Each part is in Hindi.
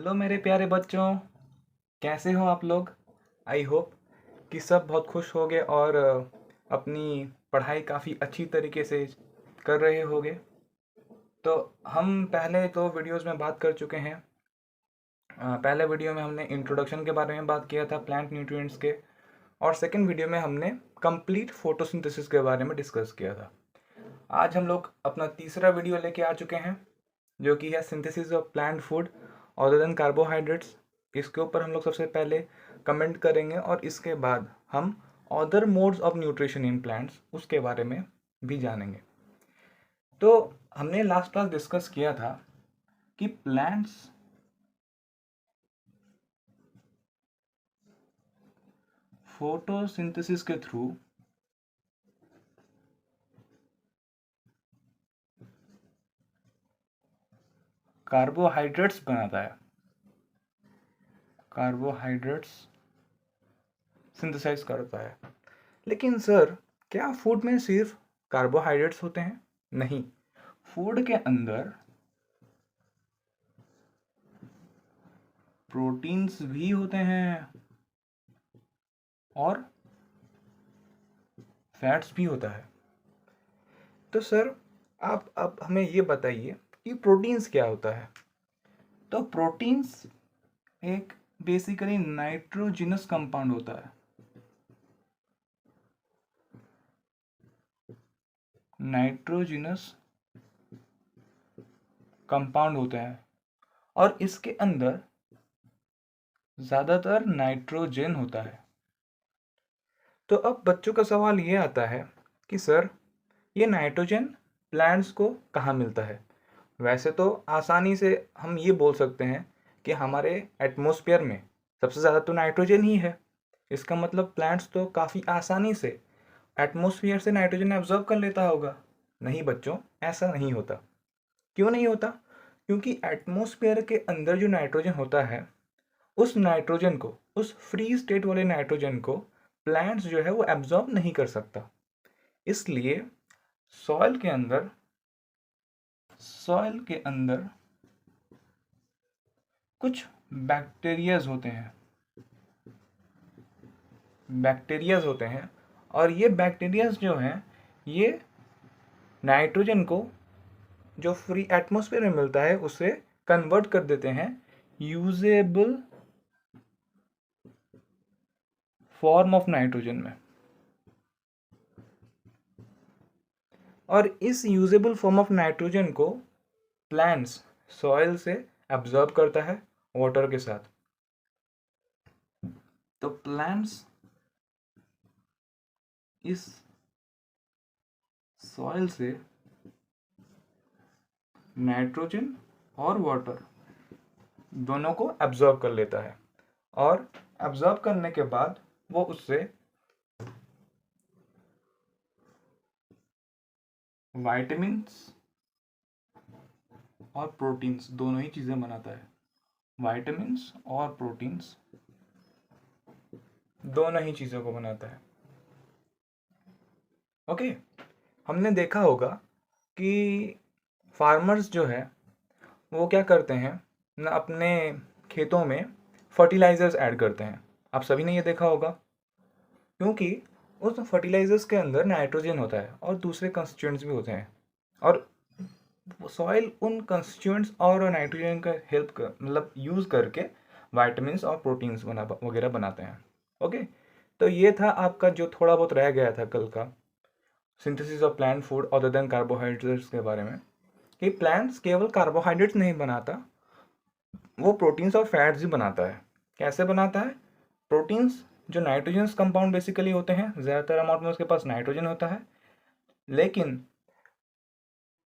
हेलो मेरे प्यारे बच्चों, कैसे हो आप लोग। आई होप कि सब बहुत खुश होंगे और अपनी पढ़ाई काफ़ी अच्छी तरीके से कर रहे होंगे। तो हम पहले तो वीडियोस में बात कर चुके हैं। पहले वीडियो में हमने इंट्रोडक्शन के बारे में बात किया था, प्लांट न्यूट्रिएंट्स के, और सेकंड वीडियो में हमने कंप्लीट फोटोसिंथेसिस के बारे में डिस्कस किया था। आज हम लोग अपना तीसरा वीडियो लेके आ चुके हैं, जो कि है synthesis of plant food other than carbohydrates. इसके ऊपर हम लोग सबसे पहले कमेंट करेंगे और इसके बाद हम other modes of nutrition in plants उसके बारे में भी जानेंगे। तो हमने लास्ट क्लास डिस्कस किया था कि प्लांट्स फोटोसिंथेसिस के थ्रू कार्बोहाइड्रेट्स बनाता है, कार्बोहाइड्रेट्स सिंथेसाइज करता है। लेकिन सर, क्या फूड में सिर्फ कार्बोहाइड्रेट्स होते हैं? नहीं, फूड के अंदर प्रोटीन्स भी होते हैं और फैट्स भी होता है। तो सर, आप अब हमें ये बताइए कि प्रोटीन्स क्या होता है। तो प्रोटीन्स एक बेसिकली नाइट्रोजिनस कंपाउंड होता है। नाइट्रोजिनस कंपाउंड होता है और इसके अंदर ज़्यादातर नाइट्रोजन होता है। तो अब बच्चों का सवाल ये आता है कि सर, ये नाइट्रोजन प्लांट्स को कहाँ मिलता है? वैसे तो आसानी से हम ये बोल सकते हैं कि हमारे एटमॉस्फेयर में सबसे ज़्यादा तो नाइट्रोजन ही है। इसका मतलब प्लांट्स तो काफ़ी आसानी से एटमॉस्फेयर से नाइट्रोजन एब्जॉर्ब कर लेता होगा। नहीं बच्चों, ऐसा नहीं होता। क्यों नहीं होता? क्योंकि एटमॉस्फेयर के अंदर जो नाइट्रोजन होता है, उस नाइट्रोजन को, उस फ्री स्टेट वाले नाइट्रोजन को प्लांट्स जो है वो एब्जॉर्ब नहीं कर सकता। इसलिए सॉइल के अंदर कुछ बैक्टीरियाज होते हैं और ये बैक्टीरियाज जो हैं, ये नाइट्रोजन को जो फ्री एटमॉस्फेयर में मिलता है उसे कन्वर्ट कर देते हैं यूजेबल फॉर्म ऑफ नाइट्रोजन में। और इस यूजेबल फॉर्म ऑफ नाइट्रोजन को प्लांट्स सॉइल से एब्जॉर्ब करता है वाटर के साथ। तो प्लांट्स इस सॉइल से नाइट्रोजन और वाटर दोनों को एब्जॉर्ब कर लेता है और एब्जॉर्ब करने के बाद वो उससे विटामिन्स और प्रोटीन्स दोनों ही चीज़ें बनाता है। विटामिन्स और प्रोटीन्स दोनों ही चीज़ों को बनाता है। ओके, हमने देखा होगा कि फार्मर्स जो है वो क्या करते हैं ना, अपने खेतों में फर्टिलाइजर्स ऐड करते हैं। आप सभी ने ये देखा होगा, क्योंकि उस फर्टिलाइजर्स के अंदर नाइट्रोजन होता है और दूसरे कंस्टिट्यूएंट्स भी होते हैं, और सॉइल उन कंस्टिट्यूएंट्स और नाइट्रोजन का हेल्प कर मतलब यूज़ करके विटामिन्स और प्रोटीन्स वगैरह बनाते हैं। ओके, तो ये था आपका जो थोड़ा बहुत रह गया था कल का synthesis of plant food other than carbohydrates के बारे में, कि प्लांट्स केवल कार्बोहाइड्रेट्स नहीं बनाता, वो प्रोटीन्स और फैट्स भी बनाता है। कैसे बनाता है? प्रोटीन्स जो नाइट्रोजनस कंपाउंड बेसिकली होते हैं, ज़्यादातर अमाउंट में उसके पास नाइट्रोजन होता है, लेकिन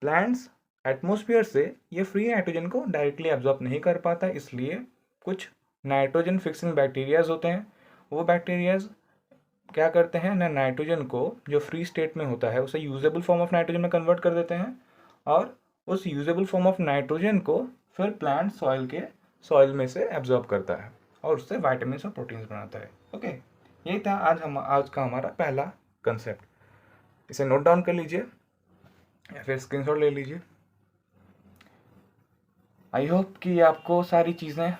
प्लांट्स एटमॉस्फेयर से ये फ्री नाइट्रोजन को डायरेक्टली एब्जॉर्ब नहीं कर पाता, इसलिए कुछ नाइट्रोजन फिक्सिंग बैक्टीरियाज होते हैं। वो बैक्टीरियाज क्या करते हैं ना, नाइट्रोजन को जो फ्री स्टेट में होता है उसे यूजेबल फॉर्म ऑफ नाइट्रोजन में कन्वर्ट कर देते हैं, और उस यूजेबल फॉर्म ऑफ नाइट्रोजन को फिर प्लांट सॉइल में से एब्जॉर्ब करता है और उससे विटामिन्स और प्रोटीन्स बनाता है। ओके, यही था आज का हमारा पहला कंसेप्ट। इसे नोट डाउन कर लीजिए या फिर स्क्रीनशॉट ले लीजिए। आई होप कि आपको सारी चीज़ें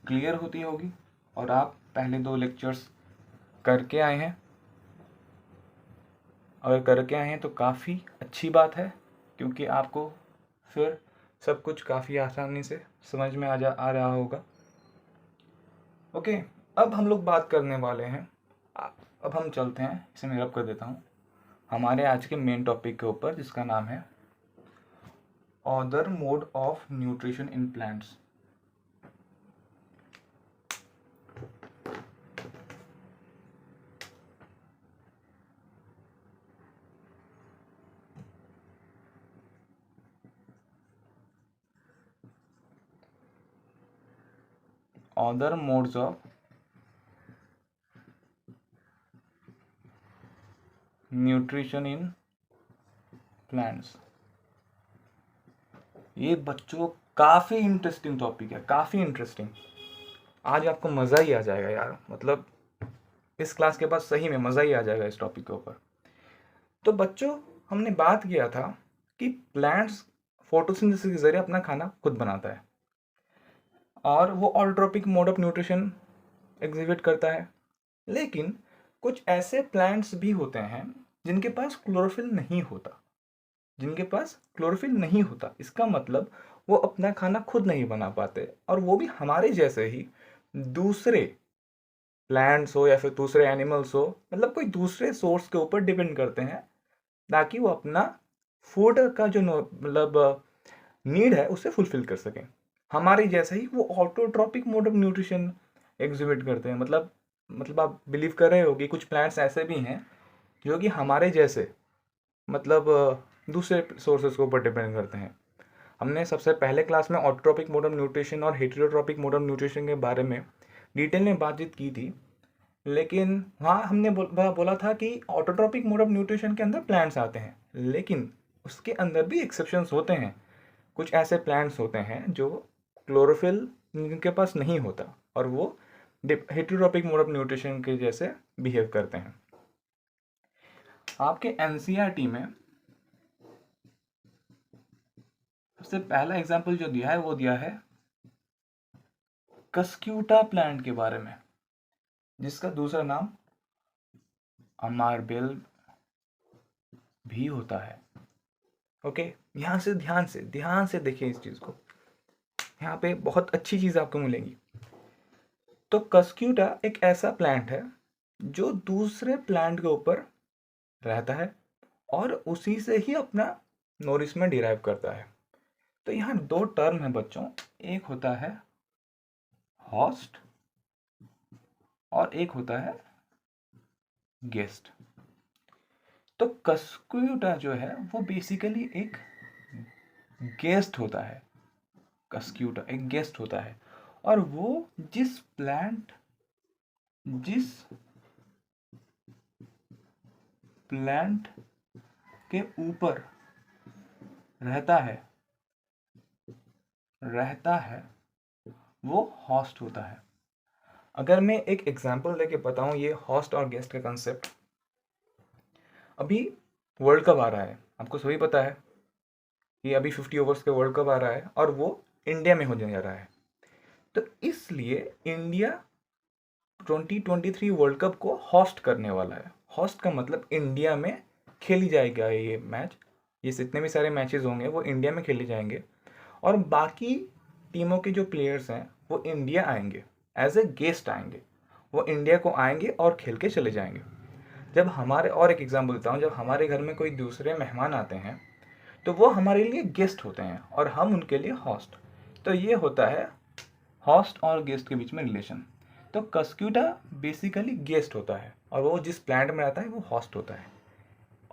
क्लियर होती होगी और आप पहले 2 लेक्चर्स करके आए हैं। अगर करके आए हैं तो काफ़ी अच्छी बात है, क्योंकि आपको फिर सब कुछ काफ़ी आसानी से समझ में आ रहा होगा। ओके, अब हम लोग बात करने वाले हैं, अब हम चलते हैं, इसे मैं रब कर देता हूँ, हमारे आज के मेन टॉपिक के ऊपर, जिसका नाम है other mode of nutrition in plants. Other modes of nutrition in plants. ये बच्चों काफ़ी इंटरेस्टिंग टॉपिक है, काफ़ी इंटरेस्टिंग। आज आपको मज़ा ही आ जाएगा यार, मतलब इस क्लास के बाद सही में मज़ा ही आ जाएगा इस टॉपिक के ऊपर। तो बच्चों, हमने बात किया था कि प्लांट्स फोटोसिंथेसिस के जरिए अपना खाना खुद बनाता है और वो ऑलोट्रोपिक मोड ऑफ न्यूट्रिशन एग्जिबिट करता है। लेकिन कुछ ऐसे प्लांट्स भी होते हैं जिनके पास क्लोरोफिल नहीं होता, इसका मतलब वो अपना खाना खुद नहीं बना पाते, और वो भी हमारे जैसे ही दूसरे प्लांट्स हो या फिर दूसरे एनिमल्स हो, मतलब कोई दूसरे सोर्स के ऊपर डिपेंड करते हैं ताकि वो अपना फूड का जो मतलब नीड है उसे फुलफिल कर सकें। हमारे जैसे ही वो autotrophic mode of nutrition exhibit करते हैं। मतलब आप बिलीव कर रहे हो कि कुछ प्लांट्स ऐसे भी हैं जो कि हमारे जैसे मतलब दूसरे सोर्सेज के ऊपर डिपेंड करते हैं। हमने सबसे पहले क्लास में ऑटोट्रॉपिक मोड ऑफ न्यूट्रिशन और हेटेरोट्रॉपिक मोड ऑफ न्यूट्रिशन के बारे में डिटेल में बातचीत की थी, लेकिन वहाँ हमने बोला था कि ऑटोट्रॉपिक मोड ऑफ न्यूट्रिशन के अंदर प्लांट्स आते हैं, लेकिन उसके अंदर भी एक्सेप्शंस होते हैं। कुछ ऐसे प्लांट्स होते हैं जो क्लोरोफिल जिनके पास नहीं होता और वो हेटेरोट्रॉपिक मोड ऑफ न्यूट्रिशन के जैसे बिहेव करते हैं। आपके एनसीईआरटी में सबसे पहला एग्जाम्पल जो दिया है वो दिया है कस्क्यूटा प्लांट के बारे में, जिसका दूसरा नाम अमारबेल भी होता है। ओके, यहाँ से ध्यान से देखिए इस चीज़ को, यहाँ पे बहुत अच्छी चीज़ आपको मिलेगी। तो कस्क्यूटा एक ऐसा प्लांट है जो दूसरे प्लांट के ऊपर रहता है और उसी से ही अपना नोरिशमेंट डिराइव करता है। तो यहाँ 2 टर्म है बच्चों, एक होता है होस्ट और एक होता है गेस्ट। तो कस्क्यूटा जो है वो बेसिकली एक गेस्ट होता है। कस्क्यूटा एक गेस्ट होता है और वो जिस प्लांट के ऊपर रहता है वो होस्ट होता है। अगर मैं एक एग्जांपल लेके बताऊं ये होस्ट और गेस्ट का कंसेप्ट, अभी वर्ल्ड कप आ रहा है, आपको सभी पता है कि अभी 50 ओवर्स का वर्ल्ड कप आ रहा है और वो इंडिया में होने जा रहा है। तो इसलिए इंडिया 2023 वर्ल्ड कप को होस्ट करने वाला है। होस्ट का मतलब इंडिया में खेली जाएगा ये मैच, ये जितने भी सारे मैचेस होंगे वो इंडिया में खेले जाएंगे और बाकी टीमों के जो प्लेयर्स हैं वो इंडिया आएंगे, एज ए गेस्ट आएंगे, वो इंडिया को आएंगे और खेल के चले जाएंगे। जब हमारे, और एक एग्जाम्पल देता हूँ, जब हमारे घर में कोई दूसरे मेहमान आते हैं तो वो हमारे लिए गेस्ट होते हैं और हम उनके लिए होस्ट। तो ये होता है होस्ट और गेस्ट के बीच में रिलेशन। तो कस्क्यूटा बेसिकली गेस्ट होता है और वो जिस प्लांट में रहता है वो होस्ट होता है।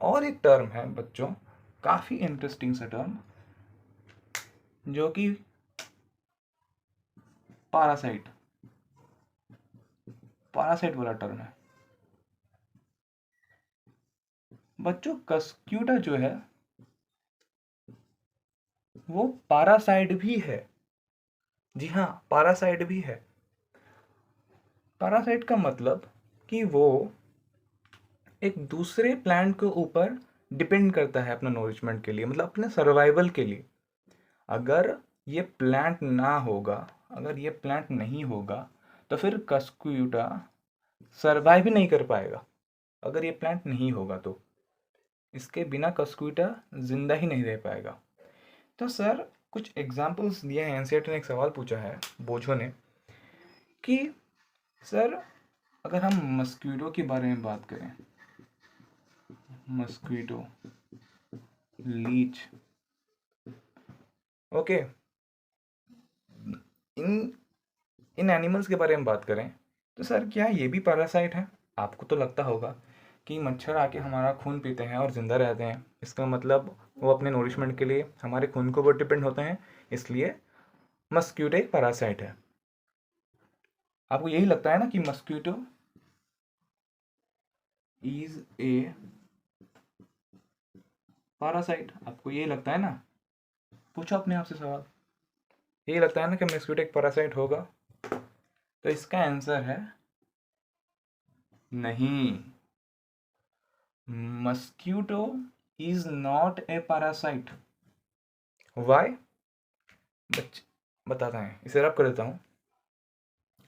और एक टर्म है बच्चों, काफ़ी इंटरेस्टिंग सा टर्म, जो कि पैरासाइट वाला टर्म है। बच्चों कस्क्यूटा जो है वो पैरासाइट भी है। जी हाँ, पैरासाइट भी है। पैरासाइट का मतलब कि वो एक दूसरे प्लांट के ऊपर डिपेंड करता है अपना नोरिशमेंट के लिए, मतलब अपने सर्वाइवल के लिए। अगर ये प्लांट ना होगा, अगर ये प्लांट नहीं होगा तो फिर कस्क्यूटा सर्वाइव भी नहीं कर पाएगा। अगर ये प्लांट नहीं होगा तो इसके बिना कस्क्यूटा जिंदा ही नहीं रह पाएगा। तो सर कुछ एग्जाम्पल्स दिए हैं, एनसीईआरटी ने एक सवाल पूछा है बोझो ने कि सर अगर हम मस्क्यूटो के बारे में बात करें, मस्क्यूटो, लीच, ओके, इन एनिमल्स के बारे में बात करें तो सर क्या ये भी पैरासाइट है? आपको तो लगता होगा कि मच्छर आके हमारा खून पीते हैं और ज़िंदा रहते हैं, इसका मतलब वो अपने नोरिशमेंट के लिए हमारे खून के ऊपर डिपेंड होते हैं, इसलिए मस्क्यूटो एक पैरासाइट है। आपको यही लगता है ना कि मस्क्यूटो इज ए पैरासाइट? आपको यही लगता है ना? पूछो अपने आप से सवाल, यही लगता है ना कि मस्क्यूटो एक पैरासाइट होगा? तो इसका आंसर है नहीं, mosquito is not a parasite. Why? बताते हैं, इसे रब कर देता हूँ,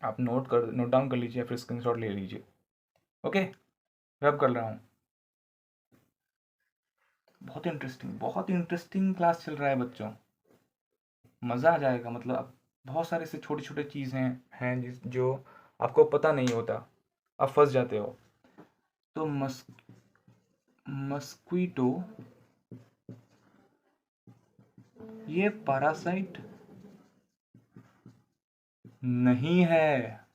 आप नोट डाउन कर लीजिए, फिर स्क्रीनशॉट ले लीजिए। ओके, रब कर रहा हूँ। बहुत इंटरेस्टिंग क्लास चल रहा है बच्चों, मज़ा आ जाएगा। मतलब बहुत सारे से छोटे छोटे चीज़ें हैं जो आपको पता नहीं होता, आप फंस जाते हो। तो मस्क्वीटो ये पैरासाइट नहीं है,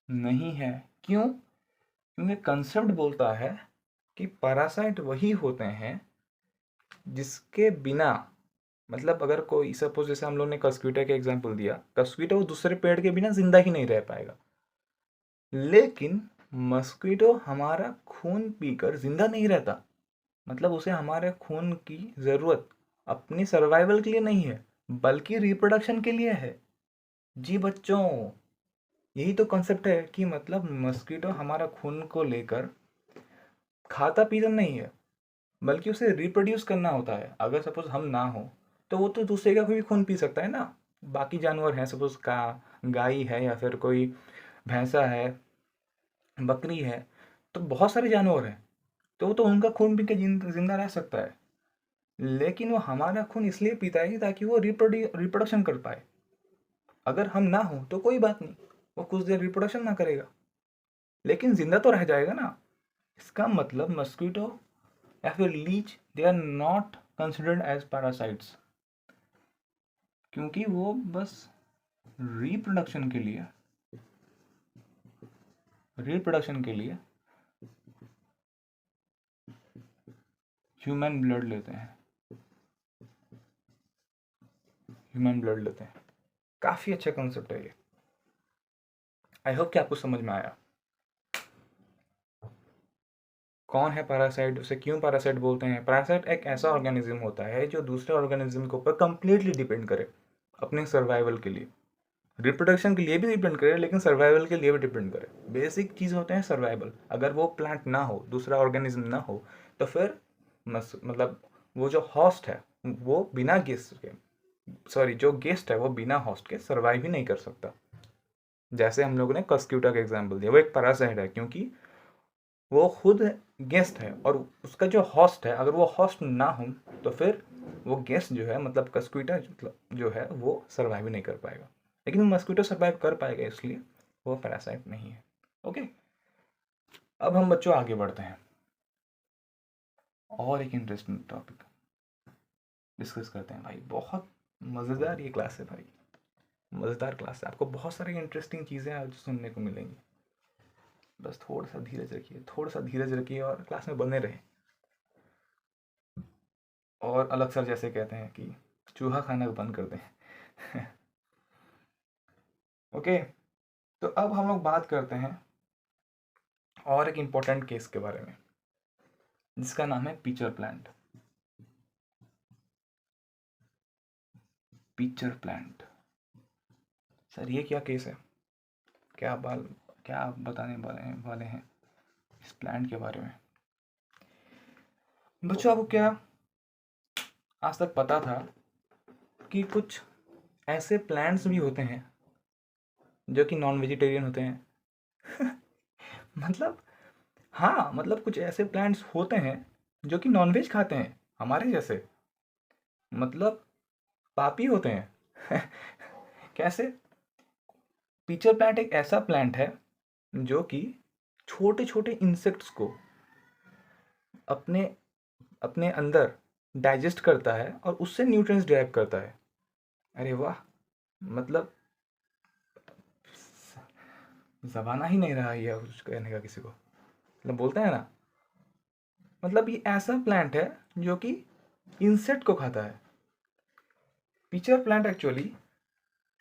नहीं है। क्यों? क्योंकि कंसेप्ट बोलता है कि पैरासाइट वही होते हैं जिसके बिना, मतलब अगर कोई सपोज जैसे हम लोग ने कस्क्यूटा का एग्जांपल दिया, कस्क्यूटा वो दूसरे पेड़ के बिना जिंदा ही नहीं रह पाएगा, लेकिन मस्क्वीटो हमारा खून पीकर जिंदा नहीं रहता। मतलब उसे हमारे खून की ज़रूरत अपनी सर्वाइवल के लिए नहीं है, बल्कि रिप्रोडक्शन के लिए है। जी बच्चों, यही तो कॉन्सेप्ट है कि मतलब मस्क्वीटो हमारा खून को लेकर खाता पीता नहीं है, बल्कि उसे रिप्रोड्यूस करना होता है। अगर सपोज हम ना हो तो वो तो दूसरे का भी खून पी सकता है ना। बाकी जानवर हैं, सपोज का गाय है या फिर कोई भैंसा है, बकरी है, तो बहुत सारे जानवर हैं, तो वो तो उनका खून पी के जिंदा रह सकता है। लेकिन वो हमारा खून इसलिए पीता है ताकि वो रिप्रोडक्शन कर पाए। अगर हम ना हो तो कोई बात नहीं, वो कुछ देर रिप्रोडक्शन ना करेगा, लेकिन जिंदा तो रह जाएगा ना। इसका मतलब मस्क्वीटो या फिर leech, they are not considered as parasites, क्योंकि वो बस रिप्रोडक्शन के लिए ह्यूमन ब्लड लेते हैं, काफ़ी अच्छा कॉन्सेप्ट है ये। आई होप कि आपको समझ में आया कौन है पैरासाइट, उसे क्यों पैरासाइट बोलते हैं। पैरासाइट एक ऐसा ऑर्गेनिज्म होता है जो दूसरे ऑर्गेनिज्म के ऊपर कंप्लीटली डिपेंड करे अपने सर्वाइवल के लिए, रिप्रोडक्शन के लिए भी डिपेंड करे, लेकिन सर्वाइवल के लिए भी डिपेंड करे। बेसिक चीज़ होते हैं सर्वाइवल। अगर वो प्लांट ना हो, दूसरा ऑर्गेनिज्म ना हो, तो फिर मतलब वो जो हॉस्ट है वो बिना गेस्ट के, सॉरी जो गेस्ट है वो बिना हॉस्ट के सर्वाइव ही नहीं कर सकता। जैसे हम लोगों ने कस्क्यूटा का एग्जाम्पल दिया, वो एक पैरासाइट है क्योंकि वो खुद गेस्ट है, और उसका जो हॉस्ट है, अगर वो हॉस्ट ना हो तो फिर वो गेस्ट जो है, मतलब कस्क्यूटा जो है वो सर्वाइव नहीं कर पाएगा। लेकिन मस्क्यूटो सर्वाइव कर पाएगा, इसलिए वो पैरासाइट नहीं है। ओके, अब हम बच्चों आगे बढ़ते हैं और एक इंटरेस्टिंग टॉपिक डिस्कस करते हैं। भाई बहुत मज़ेदार ये क्लास है, भाई मज़ेदार क्लास है, आपको बहुत सारी इंटरेस्टिंग चीज़ें आज सुनने को मिलेंगी। बस थोड़ा सा धीरज रखिए और क्लास में बने रहे। और अलग सर जैसे कहते हैं कि चूहा खाना बंद कर दें। ओके, तो अब हम लोग बात करते हैं और एक इम्पोर्टेंट केस के बारे में, जिसका नाम है पिचर प्लांट। सर ये क्या केस है? क्या आप बताने वाले हैं इस प्लांट के बारे में? बच्चों, आपको क्या आज तक पता था कि कुछ ऐसे प्लांट्स भी होते हैं जो कि नॉन वेजिटेरियन होते हैं। मतलब हाँ, मतलब कुछ ऐसे प्लांट्स होते हैं जो कि नॉनवेज खाते हैं हमारे जैसे, मतलब पापी होते हैं। कैसे? पीचर प्लांट एक ऐसा प्लांट है जो कि छोटे छोटे इंसेक्ट्स को अपने अपने अंदर डाइजेस्ट करता है और उससे न्यूट्रिएंट्स डिराइव करता है। अरे वाह! मतलब ज़बाना ही नहीं रहा ये कुछ कहने का किसी को। मतलब बोलते हैं ना, मतलब ये ऐसा प्लांट है जो कि इंसेक्ट को खाता है। पीचर प्लांट एक्चुअली,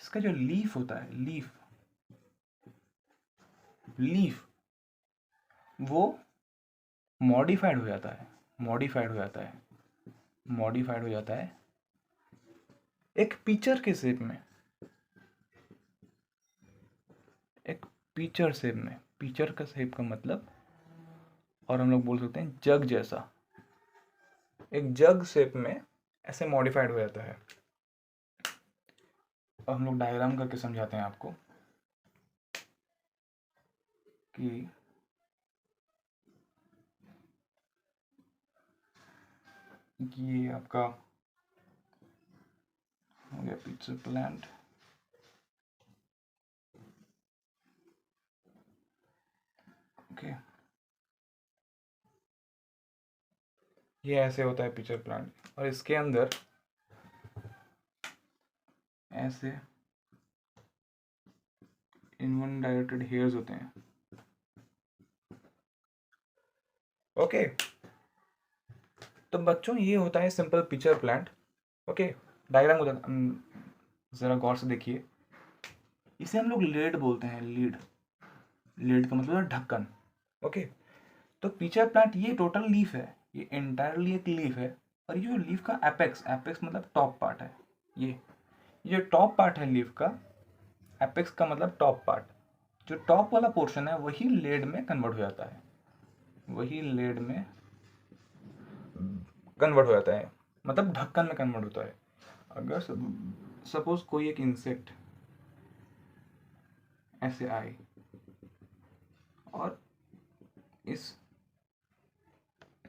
इसका जो लीफ होता है, लीफ वो मॉडिफाइड हो जाता है, मॉडिफाइड हो जाता है, मॉडिफाइड हो जाता है एक पीचर के शेप में, एक पीचर शेप में। पीचर का शेप का मतलब, और हम लोग बोल सकते हैं जग जैसा, एक जग शेप में ऐसे मॉडिफाइड हो जाता है। अब हम लोग डायग्राम करके समझाते हैं आपको कि ये आपका हो गया पीचर प्लांट। ओके, ये ऐसे होता है पीचर प्लांट, और इसके अंदर ऐसे इनवन डायरेक्टेड हेयर्स होते हैं। ओके, तो बच्चों ये होता है simple pitcher plant. Okay, diagram को ज़रा गौर से देखिए। इसे हम लोग लीड बोलते हैं, लीड। लीड का मतलब है ढक्कन। ओके, तो पीचर प्लांट ये टोटल लीफ है, ये एंटायरली एक लीफ है। और ये जो लीफ का एपेक्स, एपेक्स मतलब टॉप पार्ट है, ये जो टॉप पार्ट है लीफ का, एपेक्स का मतलब टॉप पार्ट, जो टॉप वाला पोर्शन है वही लेड में कन्वर्ट हो जाता है, वही लेड में कन्वर्ट हो जाता है, मतलब ढक्कन में कन्वर्ट होता है। अगर सपोज कोई एक इंसेक्ट ऐसे आए और इस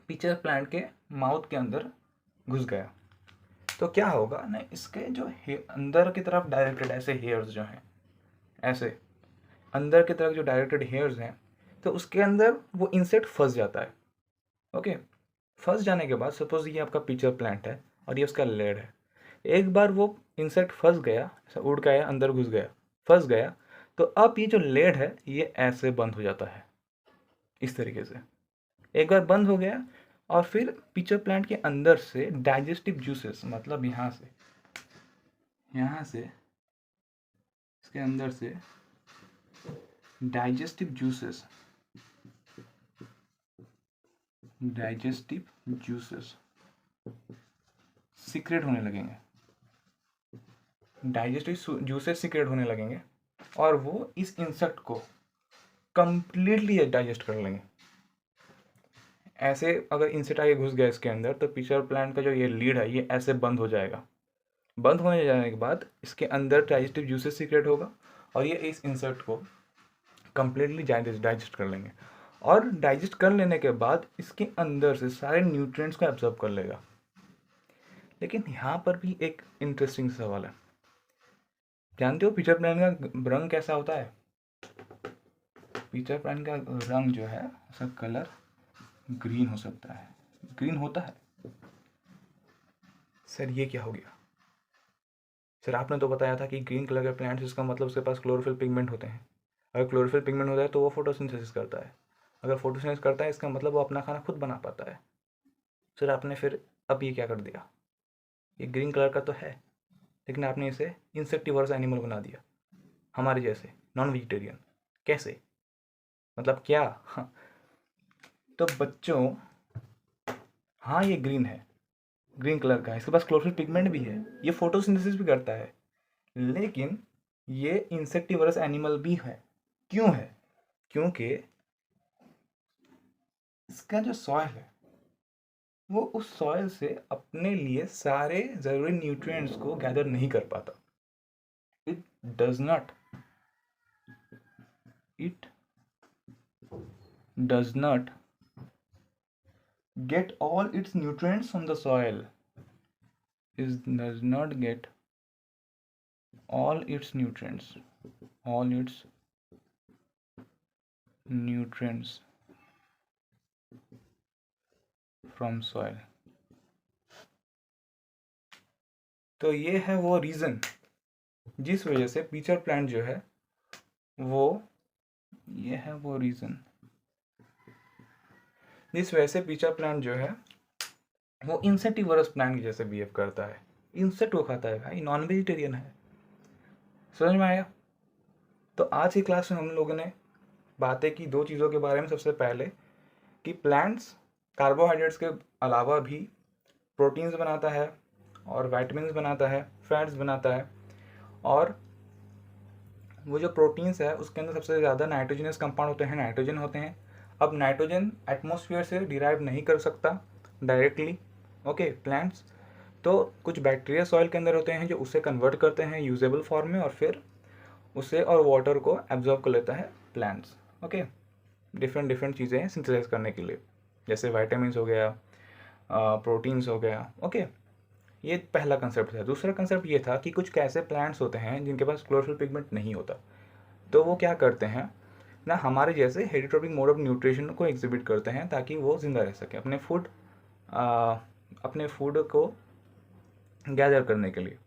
पीचर प्लांट के माउथ के अंदर घुस गया, तो क्या होगा ना, इसके जो अंदर की तरफ डायरेक्टेड ऐसे हेयर्स जो हैं, ऐसे अंदर की तरफ जो डायरेक्टेड हेयर्स हैं, तो उसके अंदर वो इंसेक्ट फंस जाता है। ओके, फंस जाने के बाद सपोज ये आपका पीचर प्लांट है और ये उसका लेड है। एक बार वो इंसेक्ट फंस गया, ऐसा उड़ के आया, अंदर घुस गया, फंस गया, तो अब ये जो लेड है ये ऐसे बंद हो जाता है, इस तरीके से। एक बार बंद हो गया, और फिर पीचर प्लांट के अंदर से डाइजेस्टिव जूसेस, मतलब यहाँ से इसके अंदर से digestive juices, digestive juices secret होने लगेंगे, डाइजेस्टिव जूसेस सीक्रेट होने लगेंगे, और वो इस इंसेक्ट को कंप्लीटली डाइजेस्ट कर लेंगे। ऐसे अगर इंसेक्ट आगे घुस गया इसके अंदर, तो पीचर प्लांट का जो ये लीड है ये ऐसे बंद हो जाएगा। बंद होने जाने के बाद इसके अंदर डाइजेस्टिव जूसेस सीक्रेट होगा, और ये इस इंसेक्ट को कंप्लीटली डाइजेस्ट कर लेंगे। और डाइजेस्ट कर लेने के बाद इसके अंदर से सारे न्यूट्रिएंट्स को एब्जॉर्ब कर लेगा। लेकिन यहाँ पर भी एक इंटरेस्टिंग सवाल है। जानते हो पीचर प्लांट का रंग कैसा होता है? पीचर प्लांट का रंग जो है, उसका कलर ग्रीन हो सकता है, ग्रीन होता है। सर ये क्या हो गया? सर आपने तो बताया था कि ग्रीन कलर के प्लांट्स, इसका मतलब उसके पास क्लोरोफिल पिगमेंट होते हैं। अगर क्लोरोफिल पिगमेंट होता है तो वो फोटोसिंथेसिस करता है। अगर फोटोसिंथेसिस करता है इसका मतलब वो अपना खाना खुद बना पाता है। सर आपने फिर अब ये क्या कर दिया? ये ग्रीन कलर का तो है, लेकिन आपने इसे इंसेक्टिवर्स एनिमल बना दिया, हमारे जैसे नॉन वेजिटेरियन। कैसे? मतलब क्या? हाँ। तो बच्चों, हाँ ये ग्रीन है, ग्रीन कलर का है, इसके पास क्लोरोफिल पिगमेंट भी है, ये फोटोसिंथेसिस भी करता है, लेकिन ये इंसेक्टिवरस एनिमल भी है। क्यों है? क्योंकि इसका जो सॉइल है वो उस सॉइल से अपने लिए सारे ज़रूरी न्यूट्रिएंट्स को गैदर नहीं कर पाता। does not get all its nutrients from the soil. Does not get all its nutrients from soil. तो ये है वो रीज़न जिस वजह से पिचर प्लांट जो है ये है वो रीज़न जिस वजह से पिचर प्लांट जो है वो इंसेक्टिवरस प्लांट की जैसे बिहेव करता है। इंसेक्ट को खाता है भाई, नॉन वेजिटेरियन है। समझ में आया? तो आज की क्लास में हम लोगों ने बातें की दो चीज़ों के बारे में। सबसे पहले कि प्लांट्स कार्बोहाइड्रेट्स के अलावा भी प्रोटीन्स बनाता है और विटामिन्स बनाता है, फैट्स बनाता है, और वो जो प्रोटीन्स है उसके अंदर सबसे ज़्यादा नाइट्रोजनस कंपाउंड होते हैं, नाइट्रोजन होते हैं। अब नाइट्रोजन एटमॉस्फेयर से डिराइव नहीं कर सकता डायरेक्टली, ओके, प्लांट्स। तो कुछ बैक्टीरिया सॉइल के अंदर होते हैं जो उसे कन्वर्ट करते हैं यूजेबल फॉर्म में, और फिर उसे और वाटर को एब्जॉर्ब कर लेता है प्लांट्स, ओके। डिफरेंट चीज़ें हैं सिंथेसाइज करने के लिए, जैसे वाइटामिन हो गया, प्रोटीन्स हो गया, ओके। ये पहला कंसेप्ट था। दूसरा कंसेप्ट ये था कि कुछ ऐसे प्लांट्स होते हैं जिनके पास क्लोरोफिल पिगमेंट नहीं होता, तो वो क्या करते हैं ना, हमारे जैसे हेटेरोट्रॉपिक मोड ऑफ न्यूट्रिशन को एग्जिबिट करते हैं ताकि वो जिंदा रह सके अपने फूड को गैदर करने के लिए,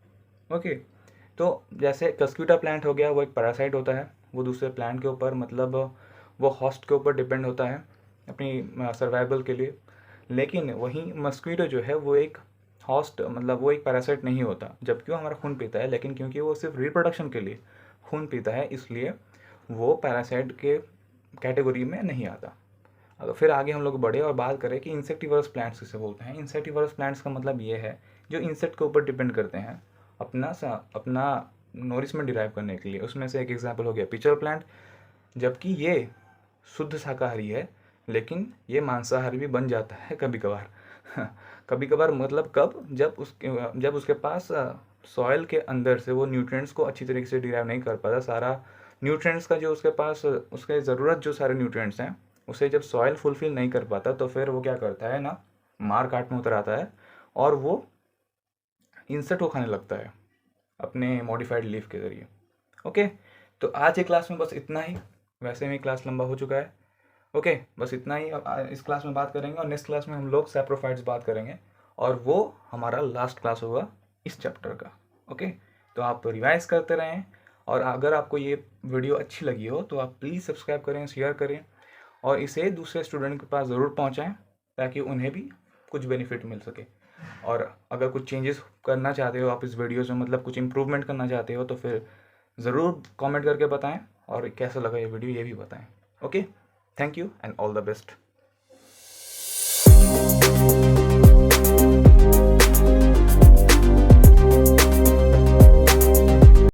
ओके। तो जैसे कस्क्यूटा प्लांट हो गया, वो एक पैरासाइट होता है, वो दूसरे प्लांट के ऊपर, मतलब वो होस्ट के ऊपर डिपेंड होता है अपनी सर्वाइवल के लिए। लेकिन वहीं मस्क्वीटो जो है वो एक होस्ट, मतलब वो एक पैरासाइट नहीं होता, जबकि वो हमारा खून पीता है, लेकिन क्योंकि वो सिर्फ रिप्रोडक्शन के लिए खून पीता है इसलिए वो पैरासाइट के कैटेगरी में नहीं आता। अगर फिर आगे हम लोग बढ़े और बात करें कि इंसेक्टिवर्स प्लांट्स किसे बोलते हैं। इंसेक्टिवर्स प्लांट्स का मतलब ये है जो इंसेक्ट के ऊपर डिपेंड करते हैं अपना नोरिशमेंट डिराइव करने के लिए। उसमें से एक एग्जांपल हो गया पिचर प्लांट, जबकि ये शुद्ध शाकाहारी है, लेकिन ये मांसाहारी भी बन जाता है कभी कभार। कभी कभार मतलब कब, जब उसके पास सॉइल के अंदर से वो न्यूट्रिएंट्स को अच्छी तरीके से डिराइव नहीं कर पाता, सारा न्यूट्रिएंट्स का जो उसके पास उसके ज़रूरत जो सारे न्यूट्रिएंट्स हैं उसे जब सॉइल फुलफिल नहीं कर पाता, तो फिर वो क्या करता है ना, मार काट में उतर आता है और वो इंसेक्ट को खाने लगता है अपने मॉडिफाइड लीफ के ज़रिए, ओके। तो आज की क्लास में बस इतना ही, वैसे में क्लास लंबा हो चुका है, ओके। बस इतना ही इस क्लास में बात करेंगे, और नेक्स्ट क्लास में हम लोग सैप्रोफाइट्स बात करेंगे, और वो हमारा लास्ट क्लास होगा इस चैप्टर का, ओके। तो आप रिवाइज करते रहें, और अगर आपको ये वीडियो अच्छी लगी हो तो आप प्लीज़ सब्सक्राइब करें, शेयर करें, और इसे दूसरे स्टूडेंट के पास ज़रूर पहुँचाएँ ताकि उन्हें भी कुछ बेनिफिट मिल सके। और अगर कुछ चेंजेस करना चाहते हो आप इस वीडियोज़ में, मतलब कुछ इम्प्रूवमेंट करना चाहते हो, तो फिर ज़रूर कमेंट करके बताएं, और कैसा लगा ये वीडियो ये भी बताएं, okay. Thank you and all the best.